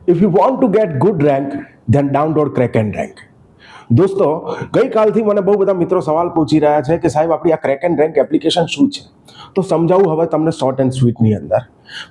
If you want to get good rank, then download Crack and Rank. દોસ્તો, ગઈકાલથી મને બહુ બધા મિત્રો સવાલ પૂછી રહ્યા છે કે સાહેબ આપણી આ ક્રેક એન્ડ રેન્ક એપ્લિકેશન શું છે, તો સમજાવું હવે તમને શોર્ટ એન્ડ સ્વીટની અંદર.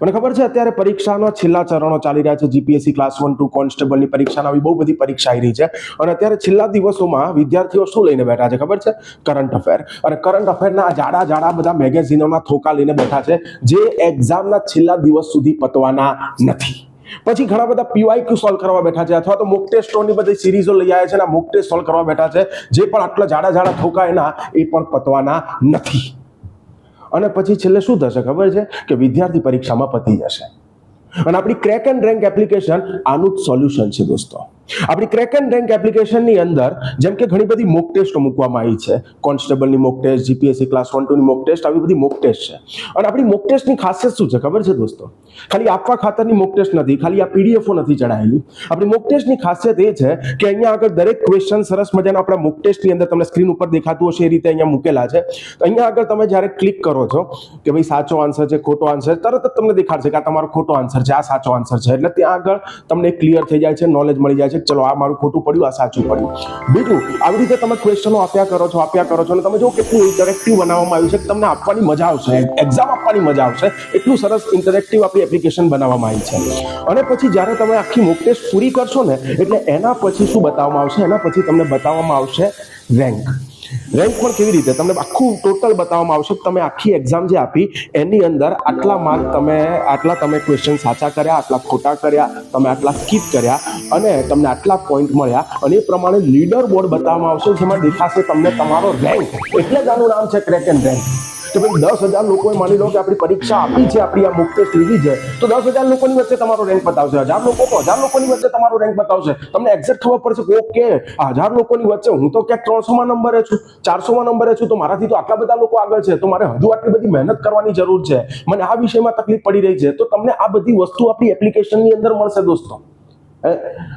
મને ખબર છે અત્યારે પરીક્ષાના છેલ્લા ચરણો ચાલી રહ્યા છે. જીપીએસસી ક્લાસ 1 2 કોન્સ્ટેબલની પરીક્ષાના આવી બહુ બધી પરીક્ષા આવી રહી છે અને અત્યારે છેલ્લા દિવસોમાં વિદ્યાર્થીઓ શું લઈને બેઠા છે ખબર છે? Current affair. અને કરંટ અફેરના જાડા જાડા બધા મેગેઝિનોના થોકા લઈને બેઠા છે જે એક્ઝામના છેલ્લા દિવસ સુધી પતવાના નથી. પછી ઘણા બધા પીવાયક્યુ સોલ્વ કરવા બેઠા છે અથવા તો મોક ટેસ્ટોની બધી સિરીઝો લઈ આવ્યા છે અને મોક ટેસ્ટ સોલ્વ કરવા બેઠા છે જે પણ આટલા જાડા જાડા થોકા એના એ પણ પતવાના નથી. અને પછી છેલ્લે શું થશે ખબર છે? કે વિદ્યાર્થી પરીક્ષામાં પતી જશે. અને આપણી ક્રેક એન્ડ રેન્ક એપ્લિકેશન આનું જ સોલ્યુશન છે દોસ્તો. આપણી ક્રેક એન્ડ રેન્ક એપ્લિકેશનની અંદર જેમ કે ઘણી બધી મોક ટેસ્ટો મૂકવામાં આવી છે. કોન્સ્ટેબલની મોક ટેસ્ટ, જીપીએસસી ક્લાસ 1 2 ની મોક ટેસ્ટ, આવી બધી મોક ટેસ્ટ છે. અને આપણી મોક ટેસ્ટની ખાસિયત શું છે ખબર છે દોસ્તો? ખાલી આપવા ખાતરની મોક ટેસ્ટ નથી, ખાલી આ પીડીએફઓ નથી ચડાયેલી. આપણી મોક ટેસ્ટની ખાસિયત એ છે કે અહીંયા આગળ દરેક ક્વેશ્ચન સરસ મજાના આપણા મોક ટેસ્ટની અંદર તમને સ્ક્રીન ઉપર દેખાતું હશે એ રીતે અહીંયા મૂકેલા છે. તો અહીંયા આગળ તમે જ્યારે ક્લિક કરો છો કે ભાઈ સાચો આન્સર છે, ખોટો આન્સર, તરત જ તમને દેખાડશે કે આ તમારો ખોટો આન્સર છે, આ સાચો આન્સર છે. એટલે ત્યાં આગળ તમને ક્લિયર થઈ જાય છે, નોલેજ મળી જાય છે કે ચલો આ મારું ખોટું પડ્યું, આ સાચું પડ્યું. બીજું, આવી રીતે તમે ક્વેશ્ચનો આપ્યા કરો છો અને તમે જો કેટલું ઇન્ટરેક્ટિવ બનાવવામાં આવ્યું છે કે તમને આપવાની મજા આવશે, એક્ઝામ આપવાની મજા આવશે. એટલું સરસ ઇન્ટરેક્ટિવ આપણી એપ્લિકેશન બનાવવામાં આવી છે. અને પછી જ્યારે તમે આખી મોક ટેસ્ટ પૂરી કરશો ને એટલે એના પછી શું બતાવવામાં આવશે? એના પછી તમને બતાવવામાં આવશે રેન્ક. રેન્ક પણ કેવી રીતે? તમને આખું ટોટલ બતાવવામાં આવશે કે તમે આખી એક્ઝામ જે આપી એની અંદર આટલા માર્ક તમે ક્વેશ્ચન સાચા કર્યા, આટલા ખોટા કર્યા, તમે આટલા સ્કીપ કર્યા અને તમને આટલા પોઈન્ટ મળ્યા. અને એ પ્રમાણે લીડર બોર્ડ બતાવવામાં આવશે જેમાં દેખાશે તમને તમારો રેન્ક. એટલે જ આનું નામ છે ક્રેક એન્ડ રેન્ક. કે ભાઈ 10,000 લોકોએ માની લો કે આપણી પરીક્ષા આપી છે, આપણી આ મોક ટેસ્ટ લીધી છે, તો 10,000 લોકોની વચ્ચે તમારો રેન્ક બતાવશે. 1000 લોકો તો 1000 લોકોની વચ્ચે તમારો રેન્ક બતાવશે. તમને એક્ઝેક્ટ ખબર પડશે કે ઓકે 1000 લોકોની વચ્ચે હું તો ક્યાંક 300માં નંબરે છું, 400માં નંબરે છું, તો મારાથી તો આટલા બધા લોકો આગળ છે, તો મારે હજુ આટલી બધી મહેનત કરવાની જરૂર છે, મને આ વિષયમાં તકલીફ પડી રહી છે. તો તમને આ બધી વસ્તુ આપણી એપ્લિકેશનની અંદર મળશે દોસ્તો.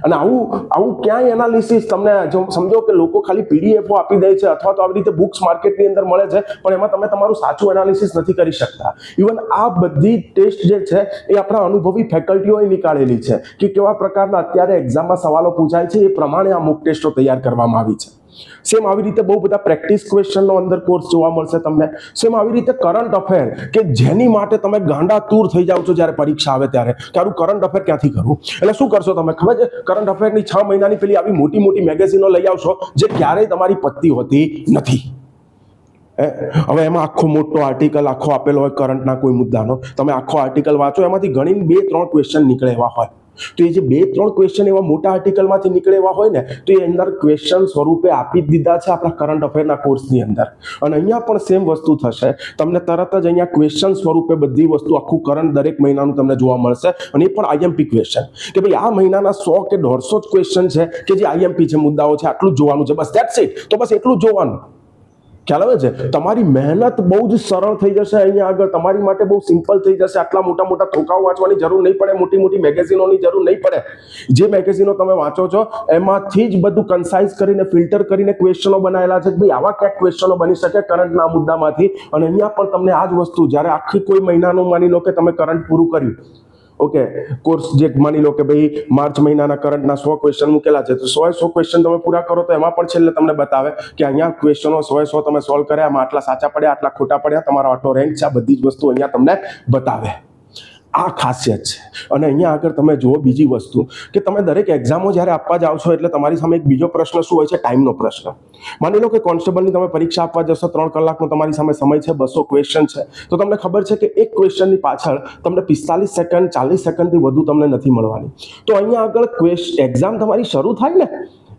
અને આવું ક્યાંય એનાલિસિસ તમને સમજો કે લોકો ખાલી પીડીએફઓ આપી દે છે અથવા તો આવી રીતે બુક્સ માર્કેટની અંદર મળે છે પણ એમાં તમે તમારું સાચું એનાલિસિસ નથી કરી શકતા. ઇવન આ બધી ટેસ્ટ જે છે એ આપણા અનુભવી ફેકલ્ટીઓએ નીકાળેલી છે કે કેવા પ્રકારના અત્યારે એક્ઝામમાં સવાલો પૂછાય છે, એ પ્રમાણે આ મોક ટેસ્ટો તૈયાર કરવામાં આવી છે. સેમ આવી રીતે બહુ બધા પ્રેક્ટિસ ક્વેશ્ચનનો અંદર કોર્સ જોવા મળશે તમને. સેમ આવી રીતે કરંટ અફેર કે જેની માટે તમે ગાંડા તૂર થઈ જાવ છો જ્યારે પરીક્ષા આવે ત્યારે કે આનું કરંટ અફેર ક્યાંથી કરવું. એટલે શું કરશો તમે ખબર છે? કરંટ અફેરની 6 મહિનાની પેલી આવી મોટી મોટી મેગેઝિનો લઈ આવશો જે ક્યારેય તમારી પત્તી હોતી નથી. હવે એમાં આખો મોટો આર્ટિકલ આખો આપેલો હોય કરંટના કોઈ મુદ્દાનો, તમે આખો આર્ટિકલ વાંચો, એમાંથી ગણીને 2-3 ક્વેશ્ચન નીકળે એવા હોય. તો એ જે 2-3 ક્વેશ્ચન એવા મોટા આર્ટિકલમાંથી નીકળે એવા હોય ને તો એ અંદર ક્વેશ્ચન સ્વરૂપે આપી જ દીધા છે આપણા કરંટ અફેરના કોર્સની અંદર. અને અહીંયા પણ સેમ વસ્તુ થશે. તમને તરત જ અહીંયા ક્વેશ્ચન સ્વરૂપે બધી વસ્તુ આખું કરંટ દરેક મહિનાનું તમને જોવા મળશે. અને એ પણ આઈએમપી ક્વેશ્ચન કે ભાઈ આ મહિનાના 100 કે 150 જ ક્વેશ્ચન છે કે જે આઈએમપી છે, મુદ્દાઓ છે, આટલું જ જોવાનું છે, બસ ધેટ્સ ઇટ. તો બસ એટલું જ જોવાનું. ખ્યાલ આવે છે? તમારી મહેનત બહુ જ સરળ થઈ જશે. અહીંયા આગળ તમારી માટે બહુ સિમ્પલ થઈ જશે. આટલા મોટા મોટા થોકાઓ વાંચવાની જરૂર નહીં પડે, મોટી મોટી મેગેઝિનોની જરૂર નહીં પડે. જે મેગેઝિનો તમે વાંચો છો એમાંથી જ બધું કન્સાઇઝ કરીને ફિલ્ટર કરીને ક્વેશ્ચનો બનાવેલા છે કે ભાઈ આવા ક્યાંક ક્વેશ્ચનો બની શકે કરંટના મુદ્દામાંથી. અને અહીંયા પણ તમને આ જ વસ્તુ જ્યારે આખી કોઈ મહિનાનું માની લો કે તમે કરંટ પૂરું કર્યું, ઓકે, કોર્સ જે માની લો કે ભાઈ માર્ચ મહિનાના કરંટના 100 ક્વેશ્ચન મૂકેલા છે, તો 100 ક્વેશ્ચન તમે પૂરા કરો તો એમાં પણ છેલ્લે તમને બતાવે કે અહીંયા ક્વેશ્ચનો 100 તમે સોલ્વ કર્યા, આમાં આટલા સાચા પડ્યા, આટલા ખોટા પડ્યા, તમારો આટલો રેન્ક છે. આ બધી જ વસ્તુ અહીંયા તમને બતાવે. આ ખાસિયત છે. અને અહીંયા આગળ તમે જુઓ બીજી વસ્તુ કે તમે દરેક એક્ઝામો જ્યારે આપવા જાઓ છો એટલે તમારી સામે એક બીજો પ્રશ્ન શું હોય છે? ટાઈમનો પ્રશ્ન. માની લો કે કોન્સ્ટેબલની તમે પરીક્ષા આપવા જશો, 3 કલાકનો તમારી સામે સમય છે, 200 ક્વેશ્ચન છે, તો તમને ખબર છે કે એક ક્વેશ્ચનની પાછળ તમને 45 સેકન્ડ 40 સેકન્ડથી વધુ તમને નથી મળવાની. તો અહીંયા આગળ એક્ઝામ તમારી શરૂ થાય ને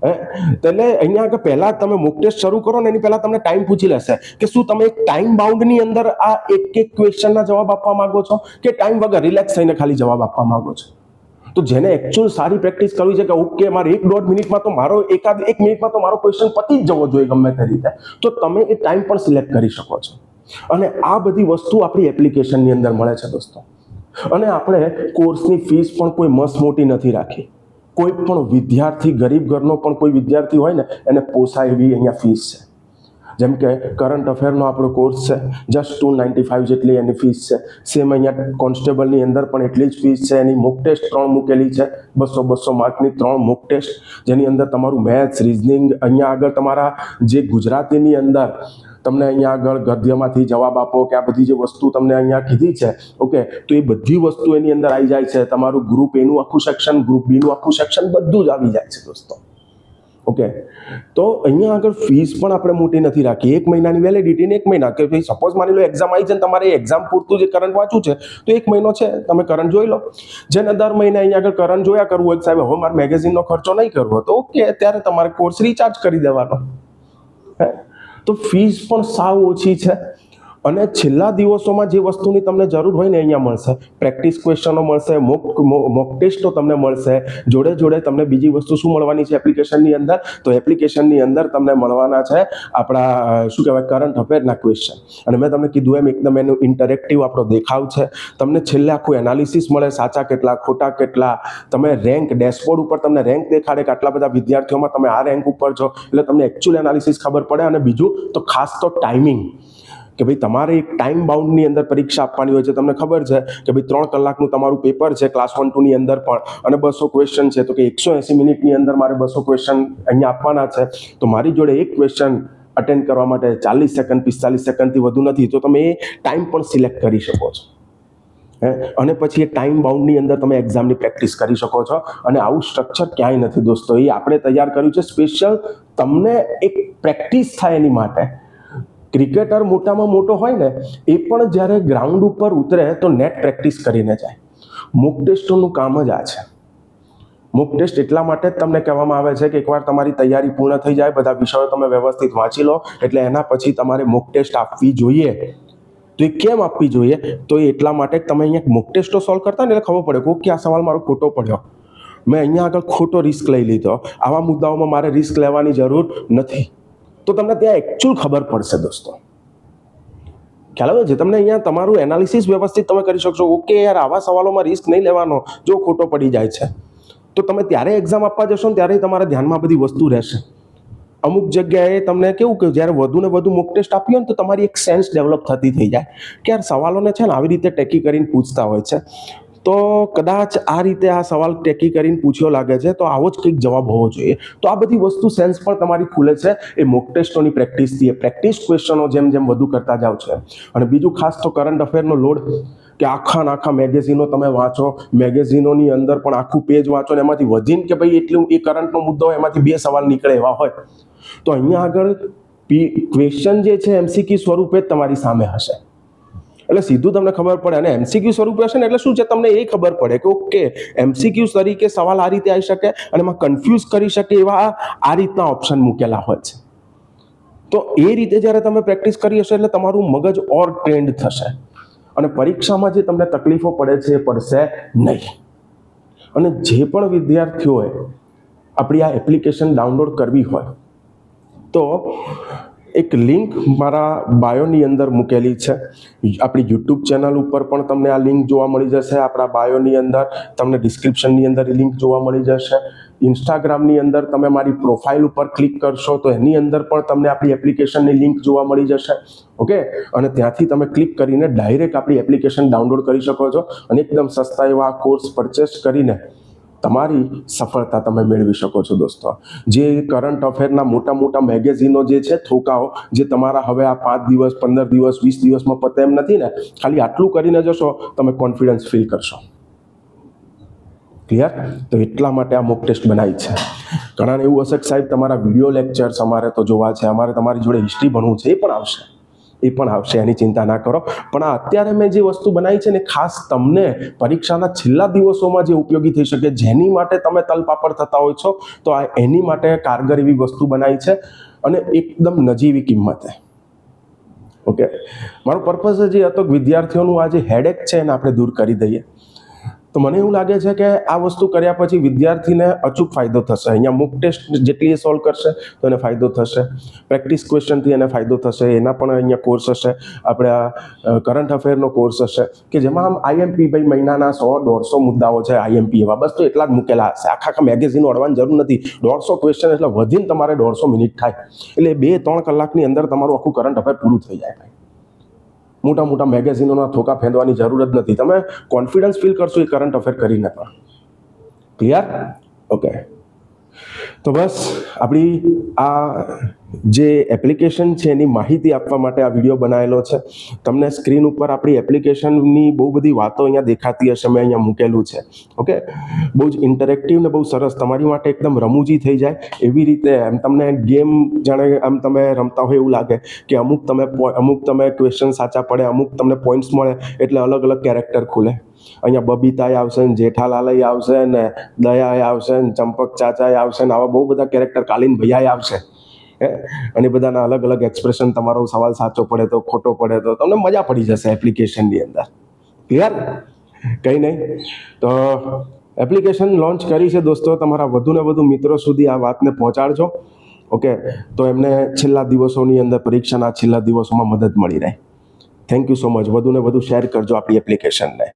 એટલે અહીંયા આગળ પહેલા તમે મોક ટેસ્ટ શરૂ કરો ને એની પહેલા તમને ટાઈમ પૂછી લેશે કે શું તમે એક ટાઈમ બાઉન્ડની અંદર આ એક ક્વેશ્ચનના જવાબ આપવા માંગો છો કે ટાઈમ વગર રિલેક્સ થઈને ખાલી જવાબ આપવા માંગો છો. તો જેને એકચ્યુઅલ સારી પ્રેક્ટિસ કરવી છે કે ઓકે મારે 1-1.5 મિનિટમાં તો મારો 1 મિનિટમાં તો મારો ક્વેશ્ચન પતી જ જવો જોઈએ ગમે તે રીતે, તો તમે એ ટાઈમ પણ સિલેક્ટ કરી શકો છો. અને આ બધી વસ્તુ આપણી એપ્લિકેશનની અંદર મળે છે દોસ્તો. અને આપણે કોર્સની ફીસ પણ કોઈ મસ્ત મોટી નથી રાખી. કોઈ પણ વિદ્યાર્થી, ગરીબ ઘરનો પણ કોઈ વિદ્યાર્થી હોય ને એને પોસાય એવી અહીંયા ફીસ છે. જેમ કે કરંટ અફેરનો આપણો કોર્સ છે, જસ્ટ 295 જેટલી એની ફીસ છે. સેમ અહીંયા કોન્સ્ટેબલની અંદર પણ એટલી જ ફીસ છે. એની મોક ટેસ્ટ 3 મૂકેલી છે, 200 માર્કની 3 મોક ટેસ્ટ, જેની અંદર તમારું મેથ્સ, રિઝનિંગ, અહીંયા આગળ તમારા જે ગુજરાતીની અંદર તમને અહીંયા આગળ ગદ્યમાંથી જવાબ આપો કે આ બધી જે વસ્તુ તમને અહીંયા કીધી છે, ઓકે, તો એ બધી વસ્તુ એની અંદર આવી જાય છે. તમારું ગ્રુપ એનું આખું સેક્શન, ગ્રુપ બીનું આખું સેક્શન, બધું જ આવી જાય છે દોસ્તો. ઓકે, તો અહીંયા આગળ ફીસ પણ આપણે મોટી નથી રાખી. 1 મહિનાની વેલિડિટી ને 1 મહિના, કે ભાઈ સપોઝ માની લો એક્ઝામ આવી છે ને તમારે એક્ઝામ પૂરતું જે કરંટ વાંચવું છે તો 1 મહિનો છે, તમે કરંટ જોઈ લો. જેને દર મહિને અહીંયા આગળ કરંટ જોયા કરવું હોય, સાહેબ હવે મારે મેગેઝિનનો ખર્ચો નહીં કરવો, તો ઓકે, ત્યારે તમારે કોર્સ રિચાર્જ કરી દેવાનો. હે, તો ફીસ પણ સાવ ઓછી છે. અને છેલ્લા દિવસોમાં જે વસ્તુની તમને જરૂર હોય ને અહીંયા મળશે. પ્રેક્ટિસ ક્વેશ્ચનો મળશે, મોક ટેસ્ટો તમને મળશે, જોડે જોડે તમને બીજી વસ્તુ શું મળવાની છે એપ્લિકેશનની અંદર? તો એપ્લિકેશનની અંદર તમને મળવાના છે આપણા શું કહેવાય કરંટ અફેરના ક્વેશ્ચન. અને મેં તમને કીધું એમ એકદમ એનું ઇન્ટરેક્ટિવ આપણો દેખાવ છે. તમને છેલ્લે આખું એનાલિસિસ મળે, સાચા કેટલા, ખોટા કેટલા. તમે રેન્ક ડેશબોર્ડ ઉપર તમને રેન્ક દેખાડે કે આટલા બધા વિદ્યાર્થીઓમાં તમે આ રેન્ક ઉપર છો, એટલે તમને એકચ્યુઅલ એનાલિસિસ ખબર પડે. અને બીજું તો ખાસ તો ટાઈમિંગ, કે ભાઈ તમારે એક ટાઈમ બાઉન્ડની અંદર પરીક્ષા આપવાની હોય છે. તમને ખબર છે કે ભાઈ 3 કલાકનું તમારું પેપર છે ક્લાસ 1 2 ની અંદર પણ, અને 200 ક્વેશ્ચન છે, તો કે 180 મિનિટની અંદર મારે 200 ક્વેશ્ચન અહીંયા આપવાના છે. તો મારી જોડે એક ક્વેશ્ચન અટેન્ડ કરવા માટે 40 સેકન્ડ 45 સેકન્ડથી વધુ નથી. તો તમે એ ટાઈમ પણ સિલેક્ટ કરી શકો છો. અને પછી એ ટાઈમ બાઉન્ડની અંદર તમે એક્ઝામની પ્રેક્ટિસ કરી શકો છો. અને આવું સ્ટ્રક્ચર ક્યાંય નથી દોસ્તો, એ આપણે તૈયાર કર્યું છે સ્પેશિયલ તમને એક પ્રેક્ટિસ થાય એની માટે. ક્રિકેટર મોટામાં મોટો હોય ને, એ પણ જ્યારે ગ્રાઉન્ડ ઉપર ઉતરે તો નેટ પ્રેક્ટિસ કરીને જાય. મોક ટેસ્ટોનું કામ જ આ છે. મોક ટેસ્ટ એટલા માટે જ તમને કહેવામાં આવે છે કે એકવાર તમારી તૈયારી પૂર્ણ થઈ જાય, બધા વિષયો તમે વ્યવસ્થિત વાંચી લો, એટલે એના પછી તમારે મોક ટેસ્ટ આપવી જોઈએ. તો એ કેમ આપવી જોઈએ? તો એ એટલા માટે તમે અહીંયા મોક ટેસ્ટો સોલ્વ કરતા ને એટલે ખબર પડે કે આ સવાલ મારો ખોટો પડ્યો, મેં અહીંયા આગળ ખોટો રિસ્ક લઈ લીધો, આવા મુદ્દાઓમાં મારે રિસ્ક લેવાની જરૂર નથી. તો તમને ત્યાં એકચ્યુઅલ ખબર પડશે દોસ્તો. ખ્યાલ આવે છે તમને? અહીંયા તમારું એનાલિસિસ વ્યવસ્થિત તમે કરી શકશો. ઓકે યાર, આવા સવાલોમાં રિસ્ક નહીં લેવાનો, જો ખોટો પડી જાય છે તો તમે ત્યારે એક્ઝામ આપવા જશો ને ત્યારે તમારા ધ્યાનમાં બધી વસ્તુ રહેશે. અમુક જગ્યાએ તમને કેવું કે જ્યારે વધુ ને વધુ મોક ટેસ્ટ આપી હોય ને તો તમારી એક સેન્સ ડેવલપ થતી થઈ જાય કે યાર સવાલોને છે ને આવી રીતે ટેકી કરીને પૂછતા હોય છે, તો કદાચ આ રીતે આ સવાલ ટેકી કરીને પૂછ્યો લાગે છે, તો આવો જ કંઈક જવાબ હોવો જોઈએ. તો આ બધી વસ્તુ સેન્સ પણ તમારી ખુલે છે એ મોક ટેસ્ટોની પ્રેક્ટિસથી. પ્રેક્ટિસ ક્વેશ્ચનો જેમ જેમ વધુ કરતા જાવ છે. અને બીજું ખાસ તો કરંટ અફેરનો લોડ, કે આખા મેગેઝિનો તમે વાંચો, મેગેઝિનોની અંદર પણ આખું પેજ વાંચો ને એમાંથી વધીને કે ભાઈ એટલું એ કરંટનો મુદ્દો હોય એમાંથી 2 સવાલ નીકળે એવા હોય, તો અહીંયા આગળ ક્વેશ્ચન જે છે એમસીક્યુ સ્વરૂપે જ તમારી સામે હશે. એટલે સીધું તમને ખબર પડે. અને એમસીક્યુ સ્વરૂપે હશે ને એટલે શું છે, તમને એ ખબર પડે કે ઓકે એમસીક્યુ તરીકે સવાલ આ રીતે આવી શકે અને એમાં કન્ફ્યુઝ કરી શકે એવા આ રીતના ઓપ્શન મૂકેલા હોય છે. તો એ રીતે જ્યારે તમે પ્રેક્ટિસ કરી હશે એટલે તમારું મગજ ઓર ટ્રેન્ડ થશે અને પરીક્ષામાં જે તમને તકલીફો પડે છે એ પડશે નહીં. અને જે પણ વિદ્યાર્થીઓએ આપણી આ એપ્લિકેશન ડાઉનલોડ કરવી હોય તો એક લિંક મારા બાયોની અંદર મૂકેલી છે. આપણી યુટ્યુબ ચેનલ ઉપર પણ તમને આ લિંક જોવા મળી જશે. આપણા બાયોની અંદર તમને ડિસ્ક્રિપ્શનની અંદર લિંક જોવા મળી જશે. ઇન્સ્ટાગ્રામની અંદર તમે મારી પ્રોફાઇલ ઉપર ક્લિક કરશો તો એની અંદર પણ તમને આપણી એપ્લિકેશનની લિંક જોવા મળી જશે. ઓકે, અને ત્યાંથી તમે ક્લિક કરીને ડાયરેક્ટ આપણી એપ્લિકેશન ડાઉનલોડ કરી શકો છો અને એકદમ સસ્તા એવા કોર્સ પરચેસ કરીને તમારી સફળતા તમે મેળવી શકો છો દોસ્તો. જે કરંટ અફેરના મોટા મેગેઝિનો જે છે થોકાઓ, જે તમારા હવે આ 5 દિવસ 15 દિવસ 20 દિવસમાં પતે એમ નથી ને, ખાલી આટલું કરીને જશો તમે કોન્ફિડન્સ ફીલ કરશો. ક્લિયર? તો એટલા માટે આ મોક ટેસ્ટ બનાવી છે. ઘણાને એવું હશે કે સાહેબ તમારા વિડીયો લેક્ચર્સ અમારે તો જોવા છે, અમારે તમારી જોડે હિસ્ટ્રી ભણવું છે. એ પણ આવશે, એની ચિંતા ના કરો. પણ આ અત્યારે મેં જે વસ્તુ બનાવી છે ને ખાસ તમને પરીક્ષાના છેલ્લા દિવસોમાં જે ઉપયોગી થઈ શકે, જેની માટે તમે તલપાપડ થતા હોય છો, તો આ એની માટે કારગર એવી વસ્તુ બનાવી છે અને એકદમ નજીવી કિંમતે. ઓકે, મારો પર્પઝ જ એ હતો કે વિદ્યાર્થીઓનું આ જે હેડેક છે એને આપણે દૂર કરી દઈએ. તો મને એવું લાગે છે કે આ વસ્તુ કર્યા પછી વિદ્યાર્થીને અચૂક ફાયદો થશે. અહીંયા મૂક ટેસ્ટ જેટલી એ સોલ્વ કરશે તો એને ફાયદો થશે, પ્રેક્ટિસ ક્વેશ્ચનથી એને ફાયદો થશે. એના પણ અહીંયા કોર્સ હશે, આપણે આ કરંટ અફેરનો કોર્સ હશે કે જેમાં આમ આઈએમપી ભાઈ મહિનાના 100-150 મુદ્દાઓ છે આઈએમપી એવા, બસ તો એટલા જ મૂકેલા હશે. આખા મેગેઝિન અડવાની જરૂર નથી. 150 ક્વેશ્ચન એટલે વધીને તમારે 150 મિનિટ થાય, એટલે 2-3 કલાકની અંદર તમારું આખું કરંટ અફેર પૂરું થઈ જાય ભાઈ. મોટા મોટા મેગેઝિનોના થોકા ફેંદવાની જરૂર જ નથી. તમે કોન્ફિડન્સ ફીલ કરશો એ કરંટ અફેર કરીને પણ. ક્લિયર? ઓકે. તો બસ આપણી આ જે એપ્લિકેશન છે એની માહિતી આપવા માટે આ વિડીયો બનાવેલો છે. તમને સ્ક્રીન ઉપર આપણી એપ્લિકેશનની બહુ બધી વાતો અહીંયા દેખાતી હશે, મેં અહીંયા મૂકેલું છે. ઓકે, બહુ જ ઇન્ટરેક્ટિવ ને બહુ સરસ, તમારી માટે એકદમ રમૂજી થઈ જાય એવી રીતે. એમ તમને ગેમ જાણે આમ તમે રમતા હોય એવું લાગે કે અમુક તમે ક્વેશ્ચન સાચા પડે, અમુક તમને પોઈન્ટ્સ મળે એટલે અલગ અલગ કેરેક્ટર ખુલે. અહીંયા બબીતાએ આવશે ને, જેઠાલાલય આવશે ને, દયાએ આવશે ને, ચંપક ચાચાએ આવશે ને, આવા બહુ બધા કેરેક્ટર, કાલીન ભૈયાએ આવશે. અને બધાના અલગ અલગ એક્સપ્રેશન, તમારો સવાલ સાચો પડે તો ખોટો પડે તો તમને મજા પડી જશે એપ્લિકેશનની અંદર. ક્લિયર? કંઈ નહીં. તો એપ્લિકેશન લોન્ચ કરી છે દોસ્તો, તમારા વધુને વધુ મિત્રો સુધી આ વાતને પહોંચાડજો. ઓકે, તો એમને છેલ્લા દિવસોની અંદર, પરીક્ષાના છેલ્લા દિવસોમાં મદદ મળી રહે. Thank you so much. વધુને વધુ શેર કરજો આપણી એપ્લિકેશનને.